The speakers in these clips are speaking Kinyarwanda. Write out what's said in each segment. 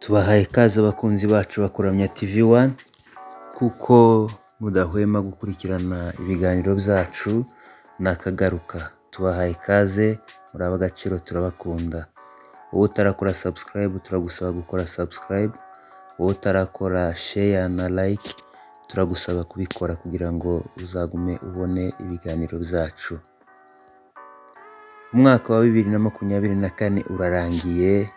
Tubahaye ikaze abakunzi bacu ba Kuramya TV1 kuko mudahwema gukurikirana ibiganiro byacu nakagaruka. Tubahaye ikaze, muri ab'agaciro, turabakunda. Wowe utarakora subscribe turagusaba gukora subscribe, wowe utarakora share na like turagusaba kubikora kugira ngo uzagume ubone ibiganiro byacu. Umwaka wa 2024 urarangiye,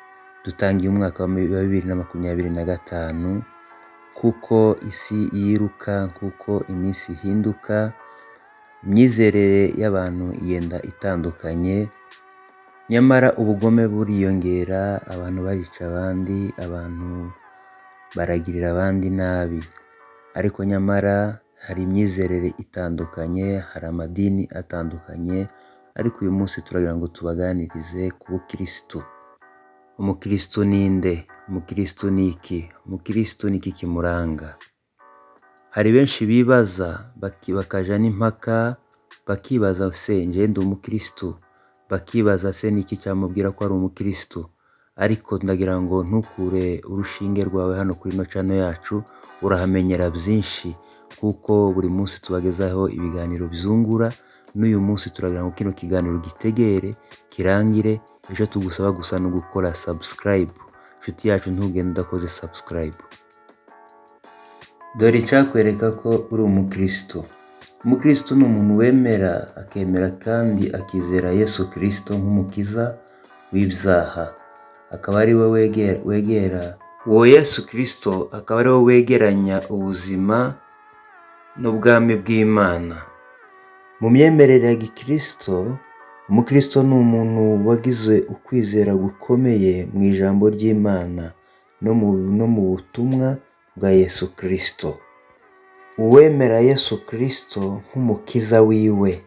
dutangiye umwaka wa 2025 kuko isi yiruka, kuko iminsi ihinduka, imyizerere y'abantu yenda itandukanye, nyamara ubugome buriyongera, abantu barica abandi, abantu baragirira abandi nabi. Ariko nyamara hari imyizerere itandukanye, hari amadini atandukanye, ariko uyu munsi turagira ngo tubaganirize ku bukristo. Umukristo ninde? Umukristo ni iki? Umukristo ni iki kimuranga? Hari benshi bibaza bakaja n'impaka, bakibaza se nje ndi umukristo, bakibaza se niki cyamubwira ko ari umukristo. Ariko ndagira ngo ntukure urushinge rwawe hano kuri no channel yacu, urahamenyera byinshi kuko buri munsi tubagezaho ibiganiro byungura. N'uyu munsi turagira ngo kino kiganiro gitegere kirangire, ejo tugusaba gusa no gukora subscribe. Inshuti yacu ntugende udakoze subscribe. Dore icyakwereka ko uri umukristo. Umukristo ni umuntu wemera, akemera kandi akizera Yesu Kristo nk'umukiza w'ibyaha. Akaba ari we wegera uwo Yesu Kristo, akaba ari we wegeranya ubuzima n'ubwami bw'Imana. Mu myemerere ya gikristo, umukristo ni umuntu wagize ukwizera gukomeye mu ijambo ry'Imana no mu butumwa bwa Yesu Kristo. Uwemera Yesu Kristo nk'umukiza wiwe,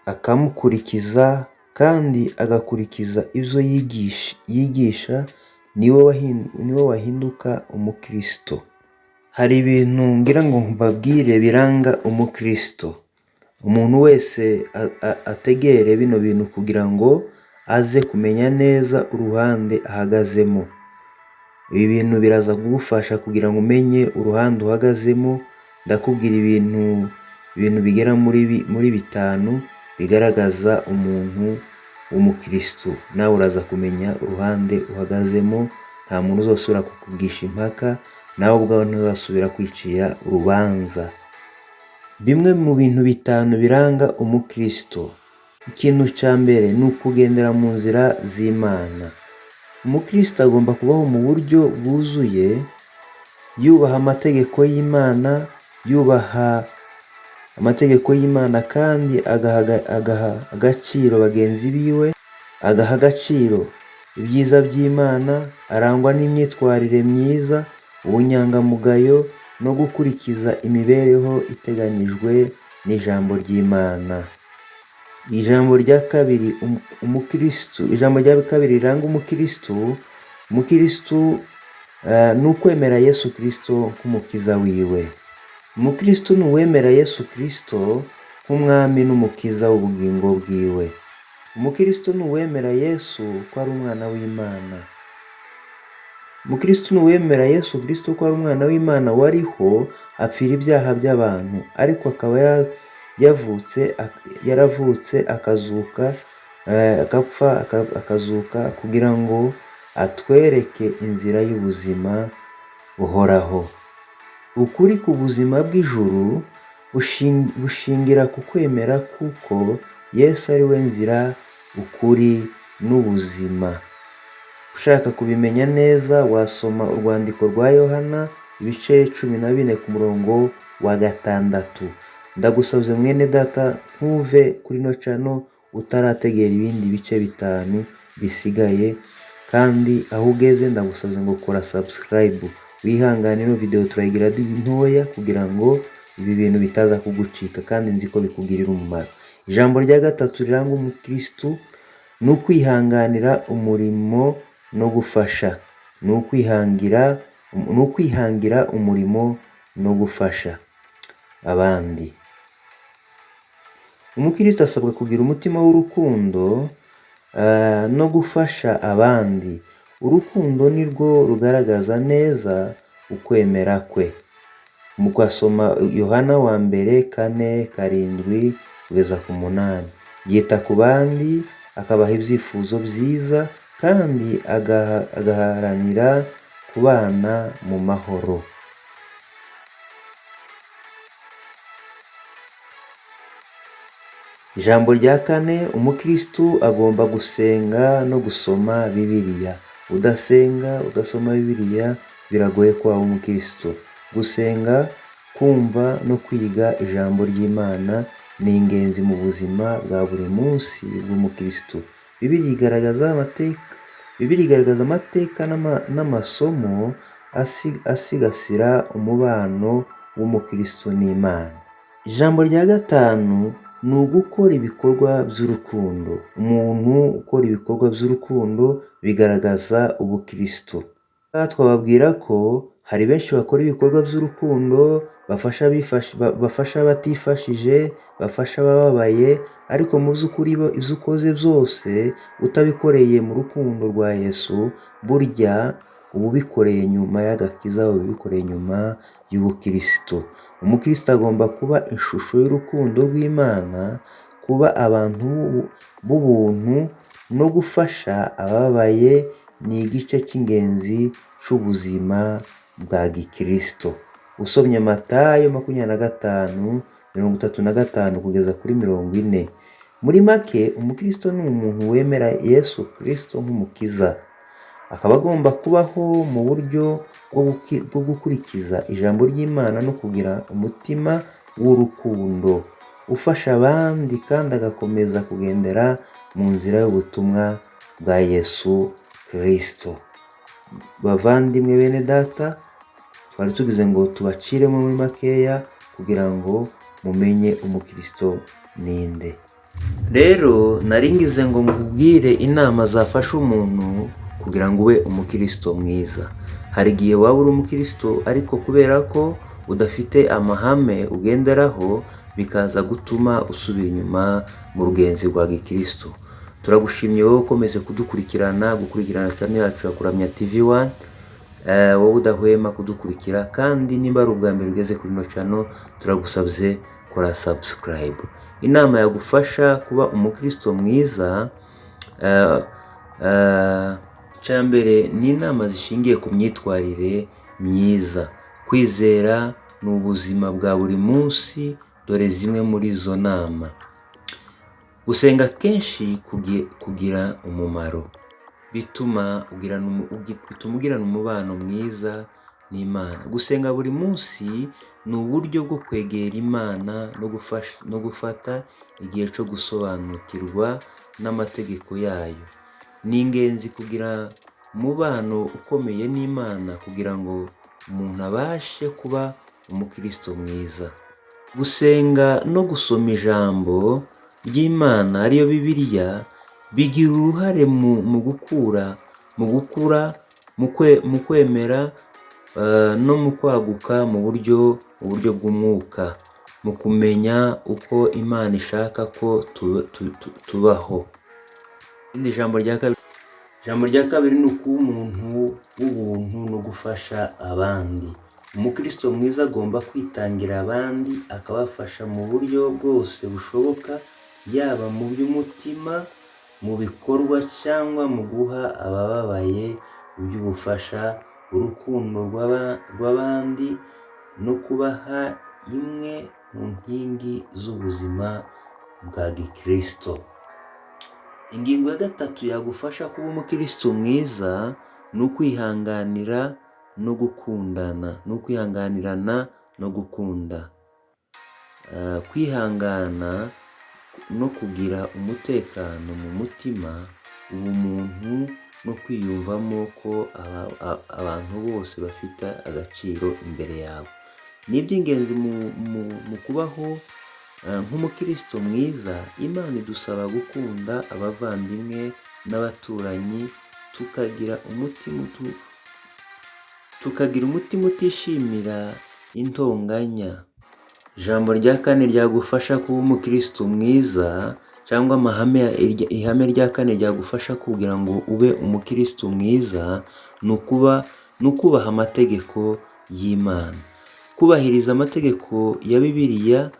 akamukurikiza kandi agakurikiza ibyo yigisha, niwe wahinduka umukristo. Hari ibintu ngira ngo mbabwire biranga umukristo. Umuntu wese ategere bino bintu kugira ngo aze kumenya neza uruhande ahagazemo. Ibi bintu biraza kugufasha kugira ngo umenye uruhande uhagazemo. Ndakubwira ibintu bigera muri 5 bigaragaza umuntu w'umukristo. Nawe uraza kumenya uruhande uhagazemo, nta muntu uzosubira kukubwisha impaka, nawe ubwawe ntuzasubira kwicira urubanza. Bimwe mu bintu 5 biranga umukristo. Ikintu cya mbere ni ukugendera mu nzira z'Imana. Umukristo agomba kubaho mu buryo bwuzuye, yubaha amategeko y'Imana, kandi agaha agaciro bagenzi biwe, agaha agaciro ibyiza by'Imana, arangwa n'imyitwarire myiza, ubunyangamugayo no gukurikiza imibereho iteganyijwe n'ijambo ry'Imana. Ijambo rya kabiri riranga umukristo ni ukwemera Yesu Kristo nk'umukiza wiwe. Umukristo ni uwemera Yesu Kristo nk'umwami n'umukiza w'ubugingo bwiwe. Umukristo ni uwemera Yesu ko ari umwana w'Imana. Umukristo ni uwemera Yesu Kristo ko ari umwana w'Imana wariho apfira ibyaha by'abantu, ariko akaba yaravutse akazuka, agapfa akazuka kugira ngo atwereke inzira y'ubuzima buhoraho. Ukuri ku buzima bw'ijuru bushingira ku kwemera kuko Yesu ari we nzira, ukuri n'ubuzima. Ushaka kubimenya neza wasoma urwandiko rwa Yohana ibice 14 ku murongo wa 6. Ndagusabye mwene data, ntuve kuri no channel utarategera ibindi bice 5 bisigaye, kandi aho ugeze ndagusabye ngo kora subscribe. Wihangane, no video turayigira ntoya kugira ngo ibi bintu bitaza kugucika, kandi nzi ko bikugirira umumaro. Ijambo rya 3 riranga umukristo ni ukwihanganira umurimo no gufasha. Ni ukwihangira umurimo no gufasha abandi. Umukristo asabwa kugira umutima w'urukundo no gufasha abandi. Urukundo ni rwo rugaragaza neza ukwemera kwe. Mu kwasoma Yohana wa mbere 4:7-8, yita ku bandi, akabaha ibyifuzo byiza kandi agaharanira kubana mu mahoro. Ijambo rya kane, umukristu agomba gusenga no gusoma Bibiliya. Udasoma Bibiliya biragoye ko waba umukristo. Gusenga, kumva no kwiga ijambo ry'Imana ni ingenzi mu buzima bwa buri munsi bw'umukristo. Bibiliya igaragaza amateka n'amasomo asigasira umubano w'umukristo n'Imana. Ijambo rya gatanu ni ugukora ibikorwa by'urukundo. Umuntu ukora ibikorwa by'urukundo bigaragaza ubukristo. Twababwira ko hari benshi bakora ibikorwa by'urukundo, bafasha abatifashije, bafasha abababaye, ariko mu by'ukuri ibyo ukoze byose utabikoreye mu rukundo rwa Yesu, burya uba ubikoreye nyuma y'agakiza, uba ubikoreye nyuma y'ubukristo. Umukristo agomba kuba ishusho y'urukundo rw'Imana, kuba abantu b'ubuntu no gufasha abababaye ni igice cy'ingenzi cy'ubuzima bwa gikristo. Usomye Matayo 25:35-40. Muri make, umukristo ni umuntu wemera Yesu Kristo nk'umukiza. Akaba agomba kubaho mu buryo bwo gukurikiza ijambo ry'Imana no kugira umutima w'urukundo, ufasha abandi kandi agakomeza kugendera mu nzira y'ubutumwa bwa Yesu Kristo. Bavandimwe bene data, twari tugize ngo tubaciremo muri makeya kugira ngo mumenye umukristo ninde. Rero naringize ngo mubwire inama zafasha umuntu kugira ngo ube umukristo mwiza. Hari igihe waba uri umukristo ariko kubera ko udafite amahame ugenderaho, bikaza gutuma usubira inyuma mu rugenzi rwa gikristo. Turagushimye wowe ukomeze gukurikirana channel yacu ya Kuramya TV1. Wowe udahwema kudukurikira, kandi nimba ari ubwa mbere ugeze kuri ino channel, turagusabye kora subscribe. Inama yagufasha kuba umukristo mwiza, cyambere ni inama zishingiye ku myitwarire myiza. Kwizera ni ubuzima bwa buri munsi, dore zimwe muri izo nama. Gusenga kenshi kugira umumaro, bituma ugirana umubano mwiza n'Imana. Gusenga buri munsi ni uburyo bwo kwegera Imana no gufata igihe cyo gusobanukirwa n'amategeko yayo. Ni ingenzi kugira umubano ukomeye n'Imana kugira ngo umuntu abashe kuba umukristo mwiza. Gusenga no gusoma ijambo ry'Imana ariyo Bibiliya bigira uruhare mu kwemera no mu kwaguka mu buryo bw'umwuka, mu kumenya uko Imana ishaka ko tubaho. Ijambo rya kabiri ni ukuba umuntu w'ubuntu no gufasha abandi. Umukristo mwiza agomba kwitangira abandi, akabafasha mu buryo bwose bushoboka, yaba mu by'umutima, mu bikorwa, cyangwa mu guha abababaye iby'ubufasha, urukundo rw'abandi no kubaha imwe mu nkingi z'ubuzima bwa gikristo. Ingingo ya gatatu yagufasha kuba umukristo mwiza ni ukwihanganira no gukundana, no gukunda. Kwihangana no kugira umutekano mu mutima, ubumuntu no kwiyumvamo ko abantu bose bafite agaciro imbere yawe. Ni iby'ingenzi mu kubaho nk'umukristo mwiza. Imana idusaba gukunda abavandimwe n'abaturanyi, tukagira umutima utishimira intonganya. Ijambo rya kane ryagufasha kuba umukristo mwiza, cyangwa ihame rya kane ryagufasha kugira ngo ube umukristo mwiza ni ukubaha amategeko y'Imana. Kubahiriza amategeko ya Bibiliya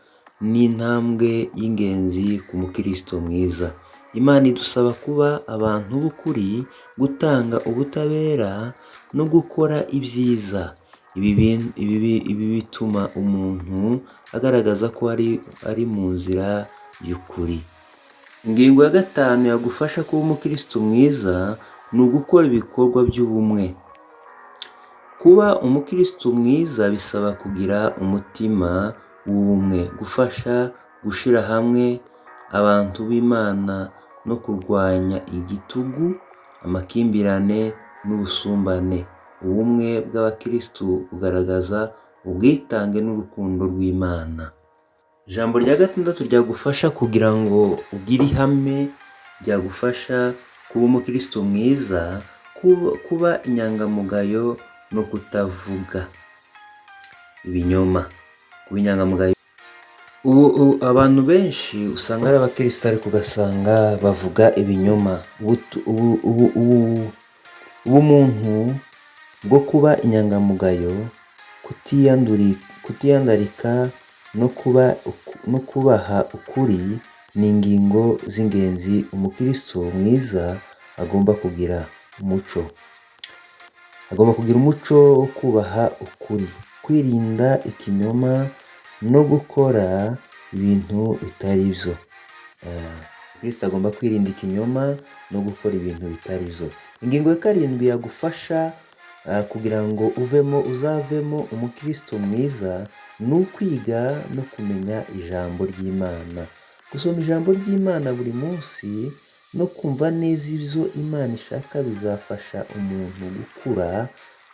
ni intambwe y'ingenzi ku mukristo mwiza. Imana idusaba kuba abantu b'ukuri, gutanga ubutabera no gukora ibyiza. Ibi bituma umuntu agaragaza ko ari mu nzira y'ukuri. Ingingo ya 5 yagufasha kuba umukristo mwiza ni ugukora ibikorwa by'ubumwe. Kuba umukristo mwiza bisaba kugira umutima w'ubumwe, gufasha gushyira hamwe abantu b'Imana no kurwanya igitugu, amakimbirane n'ubusumbane. Ubumwe bw'abakristo bugaragaza ubwitange n'urukundo rw'Imana. Ijambo rya 6 ryagufasha kugira ngo ugire ihame, ryagufasha kuba umukristo mwiza, kuba inyangamugayo no kutavuga ibinyoma. Kuba inyangamugayo. Ubu abantu benshi usanga ari abakristo ariko ugasanga bavuga ibinyoma. Ubumuntu bwo kuba inyangamugayo, kutiyandarika no kubaha ukuri ni ingingo z'ingenzi umukristo mwiza agomba kugira umuco. Agomba kugira umuco wo kubaha ukuri, kwirinda ikinyoma no gukora ibintu bitari byo. Kristo agomba kwirinda ikinyoma no gukora ibintu bitari byo. Ingingo ya 7 yagufasha kugira ngo uzavemo umukristo mwiza ni ukwiga no kumenya ijambo ry'Imana. Gusoma ijambo ry'Imana buri munsi no kumva neza ibyo Imana ishaka bizafasha umuntu gukura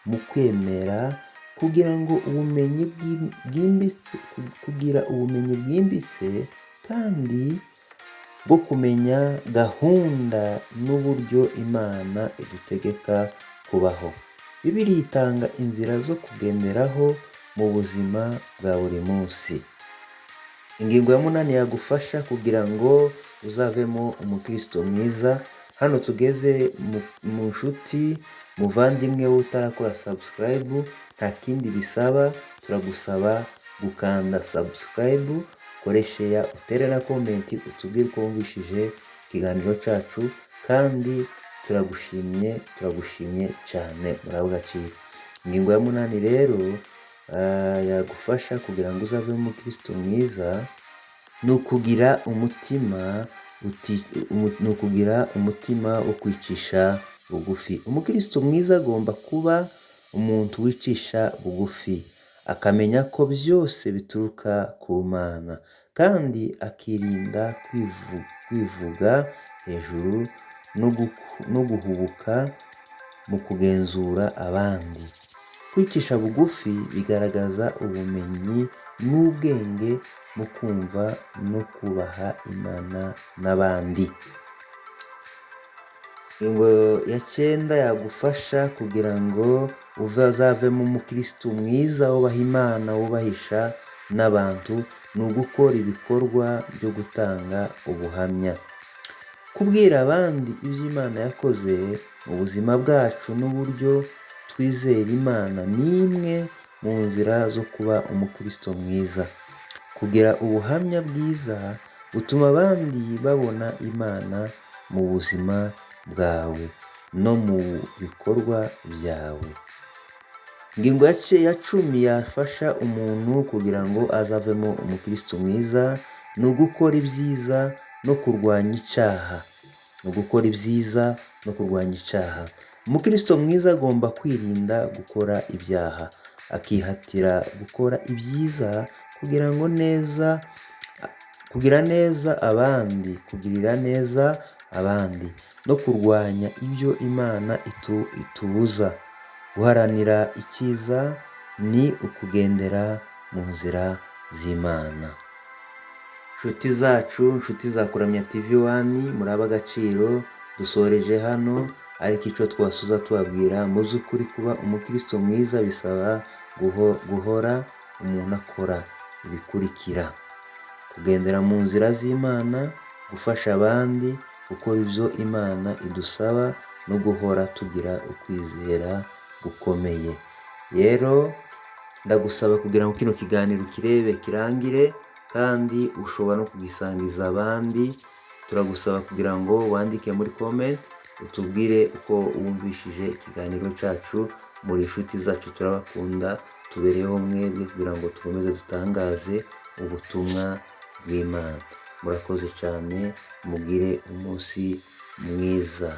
mu kwemera, kugira ubumenyi bwimbitse kandi bwo kumenya gahunda n'uburyo Imana idutegeka kubaho. Bibiliya itanga inzira zo kugenderaho mu buzima bwa buri munsi. Ingingo ya 8 yagufasha kugira ngo uzavemo umukristo mwiza. Hano tugeze mu nshuti muvandimwe utarakora subscribe, nta kindi bisaba, turagusaba gukanda subscribe, ukore share, utere na comment, utubwire ko wumvishije ikiganiro cyacu, kandi turagushimye cyane, muraho gaciro. Ingingo ya 8 rero yagufasha kugira ngo uzave umukristo mwiza ni ukugira umutima wo kwicisha bugufi. Umukristo mwiza agomba kuba umuntu wicisha bugufi, akamenya ko byose bituruka ku Mana, kandi akirinda kwivuga hejuru no guhubuka mu kugenzura abandi. Kwicisha bugufi bigaragaza ubumenyi n'ubwenge mu kumva no kubaha Imana n'abandi. Ingingo ya 9 yagufasha kugira ngo uzavemo umukristo mwiza wubaha Imana, wubahisha n'abantu, ni ugukora ibikorwa byo gutanga ubuhamya. Kubwira abandi ibyo Imana yakoze mu buzima bwacu n'uburyo twizera Imana ni imwe mu nzira zo kuba umukristo mwiza. Kugira ubuhamya bwiza butuma abandi babona Imana mu buzima bwawe no mu bikorwa byawe. Ingingo ya 10 yafasha umuntu kugira ngo azavemo umukristo mwiza ni ugukora ibyiza no kurwanya icyaha. Umukristo mwiza agomba kwirinda gukora ibyaha, akihatira gukora ibyiza, kugirira neza abandi no kurwanya ibyo Imana itubuza. Guharanira icyiza ni ukugendera mu nzira z'Imana. Nshuti zacu, nshuti za Kuramya TV1, muraba agaciro, dusoreje hano, ariko icyo twasuza tubabwira, mu by'ukuri kuba umukristo mwiza bisaba guhora umuntu akora ibikurikira: kugendera mu nzira z'Imana, gufasha abandi, gukora ibyo Imana idusaba no guhora tugira ukwizera gukomeye. Rero ndagusaba kugira ngo kino kiganiro kirebe kirangire kandi ushobora no kugisangiza abandi. Turagusaba kugira ngo wandike muri comment utubwire uko wumvishije ikiganiro cyacu. Muri inshuti zacu turabakunda, tubereyeho mwebwe kugira ngo dukomeze dutangaze ubutumwa bw'Imana. Murakoze cyane, mugire umunsi mwiza.